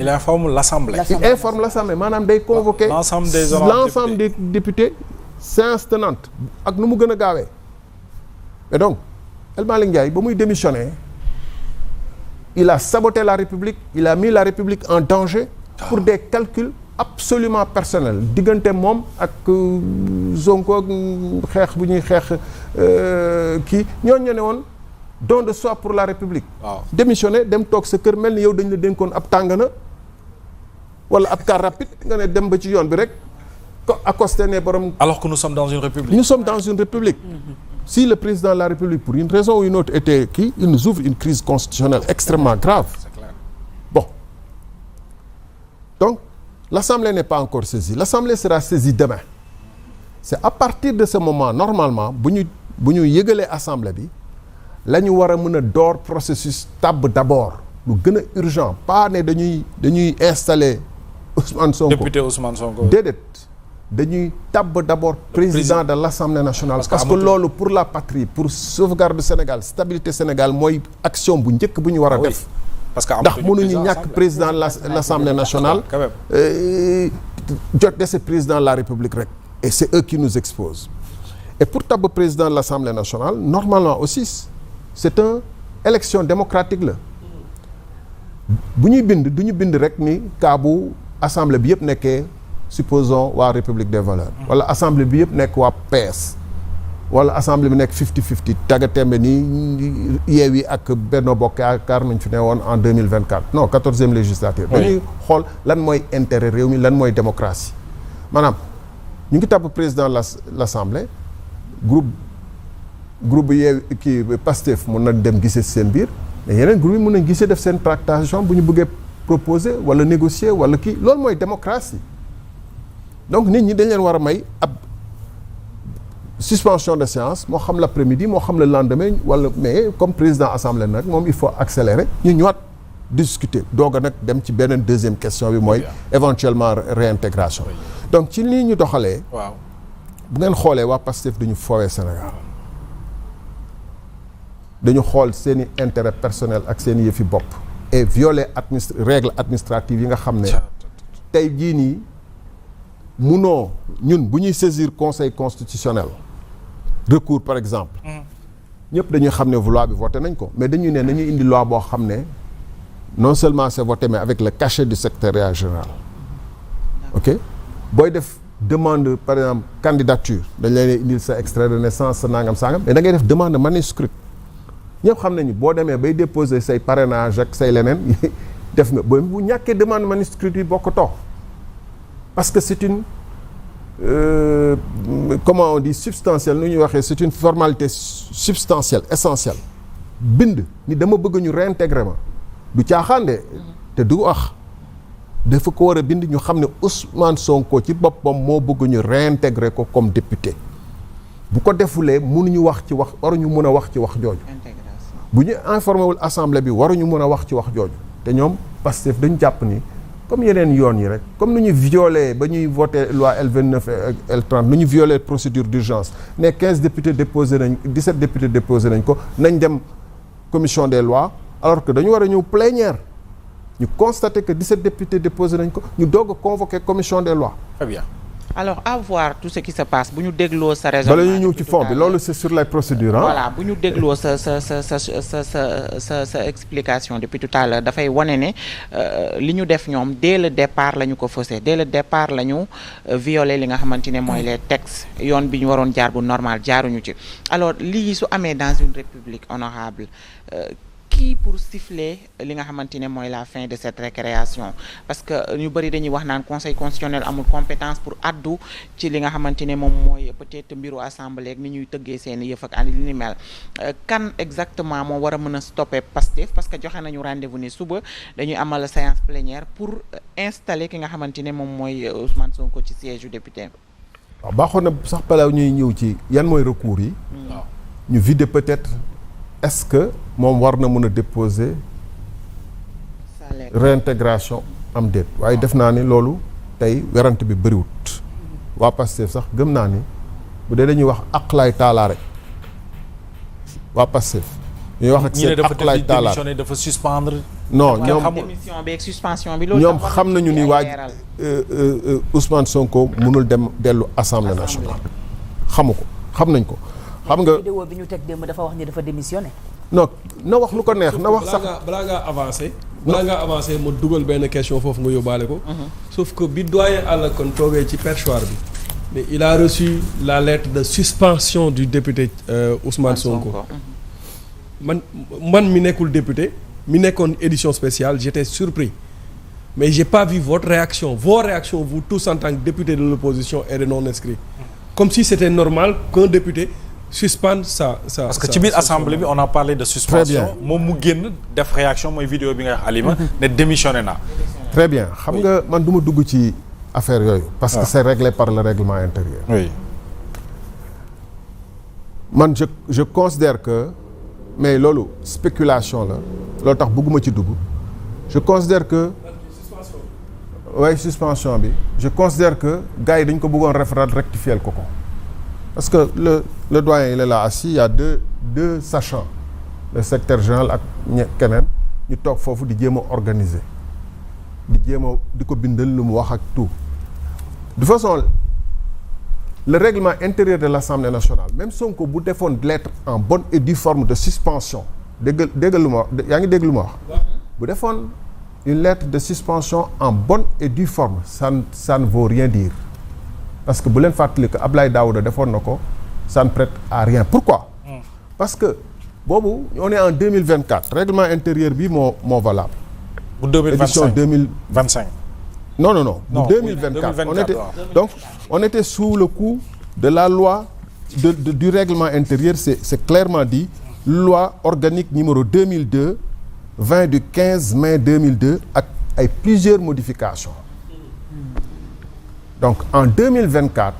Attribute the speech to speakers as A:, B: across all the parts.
A: il informe l'Assemblée.
B: Il informe l'Assemblée maanaam day convoquer l'ensemble des députés séance tenante ak nu mu gën a gaawee. Et donc El Malick Ndiaye ba muy démissionner il a saboté la République, il a mis la République en danger pour des calculs absolument personnels diggante moom ak Sonko xeex bu ñuy xeex kii ñooñu ne woon don de soi pour la République.
A: waaw
B: démissionné dem toog sa kër mel ni yow dañ la dénkoon ab tàngana wala ab car rapide nga ne dem ba ci yoon bi rek accosté ne borom.
A: alors que nous sommes dans une république.
B: Nous sommes dans une république. Si le président de la République pour une raison ou une autre était kii il nous ouvre une crise constitutionnelle extrêmement grave.
A: C'est clair.
B: Bon donc l'Assemblée n'est pas encore saisie. L'Assemblée sera saisie demain. C'est à partir de ce moment normalement bu ñu yëgalee Assemblée bi la ñu war a mën a door processus tabb d'abord lu gën a urgent pas ne dañuy installer Ousmane Sonko.
A: Député Ousmane Sonko.
B: Déedéet dañuy tabb d'abord président de l'Assemblée nationale. parce que loolu pour la patrie pour sauvegarde du Sénégal stabilité Sénégal mooy action bu njëkk bu ñu war a def.
A: parce que
B: ndax mënuñu ñàkk président de l'Assemblée nationale. jot de ce président de la République rek. et c'est eux qui nous exposent. et pour tabb président de l'Assemblée nationale normalement aussi c'est une élection démocratique la. bu ñuy bind du ñu bind rek ni cas bu assemblée bi yëpp nekkee supposons waa République des valeurs. wala assemblée bi yëpp nekk waa PS. wala assemblée bi nekk 50-50 tagga tembe nii Yewwi ak Benno Bokk Yaakaar nañ fi ne woon en 2024 non 14e législature. dañuy xool lan mooy intérêt réew mi lan mooy démocratie. maanaam ñu ngi tabb président l'Assemblée groupe bi Yewwi kii Pastef mun na dem gisee seen biir. mais yeneen groupe yi mën nañ gisee def seen tractation bu ñu bëggee proposer wala négocier wala kii loolu mooy démocratie donc nit ñi dañ leen war a may ab suspension de séance moo xam l'après-midi moo xam le lendemain wala mais comme président assemblée nag moom il faut accélérer ñu ñëwaat discuter doog a nag dem ci beneen deuxième question bi mooy éventuellement réintégration donc ci lii ñu doxalee
A: waaw
B: bu ngeen xoolee waa Pastef dañu foowee Sénégal dañu xool seeni intérêt personnel ak seeni yëfi bopp et violer règles administratives yi nga xam ne tey jii nii munoo ñun bu ñuy saisir conseil constitutionnel recours par exemple ñëpp dañuy xam ne loi bi voté nañ ko mais dañuy ne nañuy indi loi boo xam ne non seulement c'est voté mais avec le cachet du secrétariat général ok booy def demande par exemple candidature dañ leen indil sa extrait de naissance sa nangam sangam mais da ngay def demande manuscrite ñëpp xam nañu boo demee bay déposer say parrainage ak say leneen def nga ba bu ñàkkee demande manuscrite yi bokkatoo parce que c'est une comment on dit substantielle nu ñuy waxee c'est une formalité substantielle essentielle bind ni dama bëgg ñu réintégrer ma du caaxaande te du wax dafa ko war a bind ñu xam ne Ousmane Sonko ci boppam moo bëgg ñu réintégrer ko comme député bu ko defulee mënuñu wax ci wax waruñu mën a wax ci wax jooju bu ñu informé wul assemblée bi waruñu mën a wax ci wax jooju te ñoom Pastef dañu jàpp ni comme yeneen yoon yi rek comme nu ñu violé ba ñuy voté loi L29 et L30 nu ñu violé procédure d'urgence ne 15 députés déposé nañ 17 députés déposé nañ ko nañ dem commission des lois alors que dañu war a ñëw plénière ñu constater que 17 députés déposé nañ ko ñu doog a convoquer commission des lois.
A: Très bien.
C: alors à voir tout ce qui se passe bu ñu dégloo sa raisonnement
B: bala ñu ñëw ci fond bi loolu c'est sur les procédures ah.
C: voilà bu ñu dégloo sa explication depuis tout à l'heure dafay wane ne li ñu def ñoom dès le départ la ñu ko faussé dès le départ la ñu violé li nga xamante ne mooy les textes yoon bi ñu waroon jaar bu normal jaaruñu ci alors lii su amee dans une république honorable qui pour siffler li nga xamante ne mooy la fin de cette récréation parce que ñu bëri dañuy wax naan conseil constitutionnel amul compétence pour addu ci li nga xamante ne moom mooy peut-être mbiru assemblée ak ni ñuy tëggee seen yëf ak li ni mel kan exactement moo war a mën a stopper Pastef parce que joxe nañu rendez-vous ni suba dañuy amal séance plénière pour installer ki nga xamante ne moom mooy Ousmane Sonko ci siège du député.
B: waaw baaxoon na sax balaa ñuy ñëw ci yan mooy recours yi. ñu vider peut-être. est-ce que moom war na mën a déposer réintégration am déet waaye def naa ni loolu tey werante bi bëriwut waa Pastef sax gëm naa ni bu dee dañuy wax aqlaay taalaa rek waa Pastef ñuy wax ak
A: ñi ne
B: seen
A: dafa
B: akulaay taalaat
A: démissionné dafa suspendre.
B: non
C: waaw
B: ñoom
C: démission bi ak suspension bi loolu
B: ñoom
C: tam war
B: xam nañu ni
C: ay
B: waaj
C: leeral.
B: Ousmane Sonko mënul dem dellu assemblée nationale xamu ko xam nañ ko xam nga
D: vidéo bi ñu teg démb dafa wax ni dafa démissionné.
B: non na wax lu ko neex na wax sax
E: balaa ngaa avancé ma dugal benn question foofu nga yóbbaale ko sauf que bi doyen Alla Kane toogee ci perchoir bi mais il a reçu la lettre de suspension du député Ousmane Sonko man mi nekkul député mi nekkoon édition spéciale j'étais surpris mais j'ai pas vu votre réaction vos réactions vous tous en tant que député de l'opposition et de non inscrits comme si c'était normal qu'un député suspendre sa
A: parce que ci biir assemblée bi on a parlé de suspension.
B: Très bien.
A: moom mu génn def réaction mooy vidéo bi nga wax Alima. ne démissionné na.
B: très bien xam nga man du ma dugg ci affaire yooyu parce que c'est réglé par le règlement intérieur
A: oui.
B: man je considère que mais loolu spéculation la loolu tax bëgguma ci dugg je considère que waaye suspension bi je considère que gars yi dañ ko bëggoon rectifier ko parce que le doyen il est là assis il y a deux sachants le secrétaire général ak keneen ñu toog foofu di jéem a organiser di ko bindal lu mu wax ak tout de façon le règlement intérieur de l'Assemblée nationale même Sonko bu defoon lettre en bonne et due forme de suspension dégg lu ma wax yaa ngi dégg lu ma wax bu defoon une lettre de suspension en bonne et due forme ça ne vaut rien dire parce que bu leen fàttali que Abdoulaye Daouda defoon na ko ça ne prête à rien pourquoi parce que boobu on est en 2024 règlement intérieur bi moo valable
A: bu 2025
B: édition
A: 2025.
B: non
A: Non,
B: 2024
A: oui,
B: on était
A: 2024,
B: donc on était sous le coup de la loi du règlement intérieur c'est clairement dit loi organique numéro 2002 20 du 15 mai 2002 ak ay plusieurs modifications donc en 2024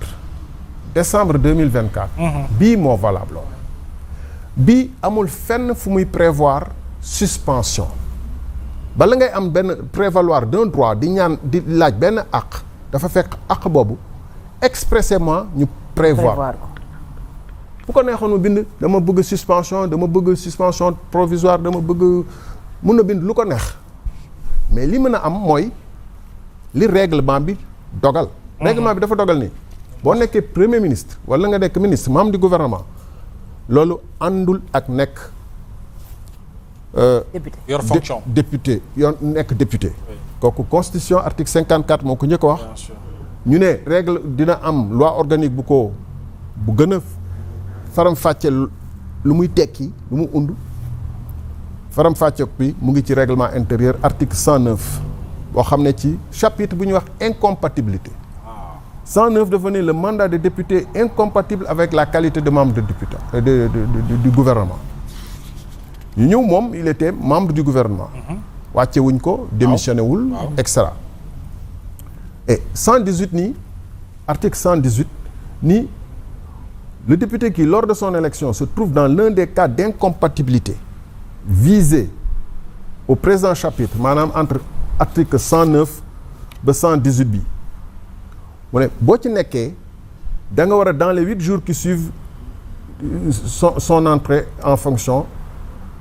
B: décembre 2024 bii moo valable bii amul fenn fu muy prévoir suspension bala ngay am benn prévaloir d'un droit di ñaan di laaj benn àq dafa fekk àq boobu expressément ñu prévoir
D: ko.
B: bu ko neexoon mu bind dama bëgg suspension provisoire dama bëgg mun na bind lu ko neex mais li mën a am mooy li règlement bi dogal règlement bi dafa dogal ni boo nekkee premier ministre wala nga nekk ministre membre du gouvernement loolu àndul ak nekk
D: député
A: yor fonction.
B: député yoon nekk député kooku constitution article 54 moo ko njëkk a wax
A: Bien sûr.
B: ñu ne règle dina am loi organique bu gën a faram-fàcce lu muy tekki lu mu und faram-fàcce bi mu ngi ci règlement intérieur article 109 boo xam ne ci chapitre bu ñuy wax incompatibilité 109 dafa ne le mandat de député incompatible avec la qualité de membre de député du gouvernement ñu ñëw moom il était membre du gouvernement wàcce wuñ ko démissionné wul et cetera et 118 nii article 118 nii le député qui lors de son élection se trouve dans l'un des cas d'incompatibilité visés au présent chapitre maanaam entre article 109 ba 118 bi mu ne boo ci nekkee da nga war a dans les 8 jours qui suivent son entrée en fonction